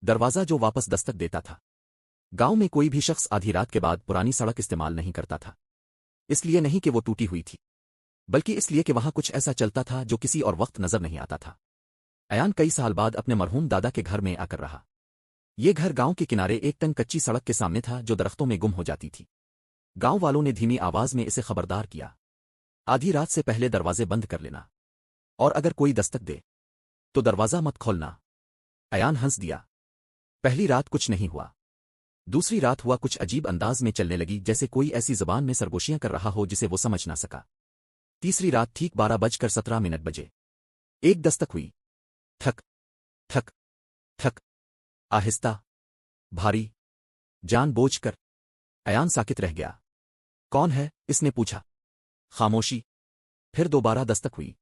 दरवाज़ा जो वापस दस्तक देता था। गांव में कोई भी शख्स आधी रात के बाद पुरानी सड़क इस्तेमाल नहीं करता था। इसलिए नहीं कि वो टूटी हुई थी, बल्कि इसलिए कि वहां कुछ ऐसा चलता था जो किसी और वक्त नजर नहीं आता था। अयान कई साल बाद अपने मरहूम दादा के घर में आकर रहा। ये घर गांव के किनारे एक तंग कच्ची सड़क के सामने था जो दरख्तों में गुम हो जाती थी। गांव वालों ने धीमी आवाज में इसे खबरदार किया, आधी रात से पहले दरवाजे बंद कर लेना, और अगर कोई दस्तक दे तो दरवाजा मत खोलना। अयान हंस दिया। पहली रात कुछ नहीं हुआ। दूसरी रात हुआ। कुछ अजीब अंदाज में चलने लगी, जैसे कोई ऐसी जबान में सरगोशियां कर रहा हो जिसे वो समझ ना सका। तीसरी रात ठीक 12:17 बजे एक दस्तक हुई। थक थक थक, आहिस्ता, भारी, जान बोझ कर। अयान साकित रह गया। कौन है? इसने पूछा। खामोशी। फिर दोबारा दस्तक हुई,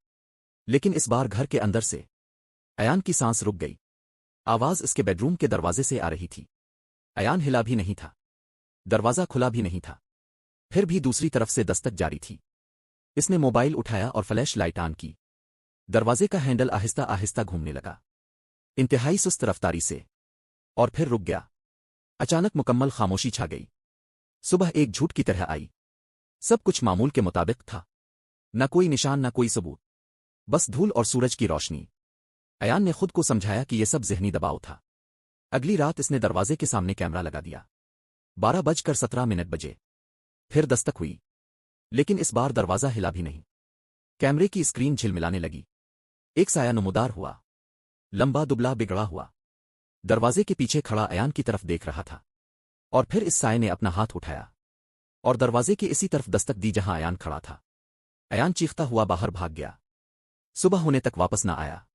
लेकिन इस बार घर के अंदर से। अयान की सांस रुक गई। आवाज इसके बेडरूम के दरवाजे से आ रही थी। अयान हिला भी नहीं था, दरवाजा खुला भी नहीं था। फिर भी दूसरी तरफ से दस्तक जारी थी। इसने मोबाइल उठाया और फ्लैश लाइट ऑन की। दरवाजे का हैंडल आहिस्ता आहिस्ता घूमने लगा, इंतहाई सुस्त रफ्तारी से, और फिर रुक गया। अचानक मुकम्मल खामोशी छा गई। सुबह एक झूठ की तरह आई। सब कुछ मामूल के मुताबिक था। न कोई निशान, न कोई सबूत, बस धूल और सूरज की रोशनी। अयान ने खुद को समझाया कि यह सब ज़हनी दबाव था। अगली रात इसने दरवाजे के सामने कैमरा लगा दिया। 12:17 फिर दस्तक हुई, लेकिन इस बार दरवाजा हिला भी नहीं। कैमरे की स्क्रीन झिलमिलाने लगी। एक साया नमूदार हुआ, लंबा, दुबला, बिगड़ा हुआ। दरवाजे के पीछे खड़ा अयान की तरफ देख रहा था। और फिर इस साये ने अपना हाथ उठाया और दरवाजे के इसी तरफ दस्तक दी जहां अयान खड़ा था। अयान चीखता हुआ बाहर भाग गया। सुबह होने तक वापस न आया।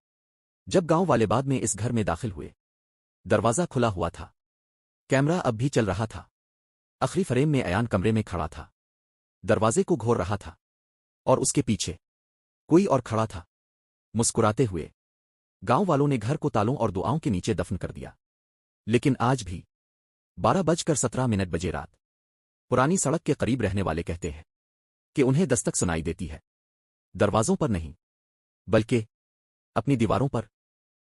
जब गांव वाले बाद में इस घर में दाखिल हुए, दरवाजा खुला हुआ था। कैमरा अब भी चल रहा था। आखिरी फ्रेम में अयान कमरे में खड़ा था, दरवाजे को घोर रहा था, और उसके पीछे कोई और खड़ा था, मुस्कुराते हुए। गांव वालों ने घर को तालों और दुआओं के नीचे दफन कर दिया। लेकिन आज भी 12:17 रात, पुरानी सड़क के करीब रहने वाले कहते हैं कि उन्हें दस्तक सुनाई देती है, दरवाजों पर नहीं, बल्कि अपनी दीवारों पर।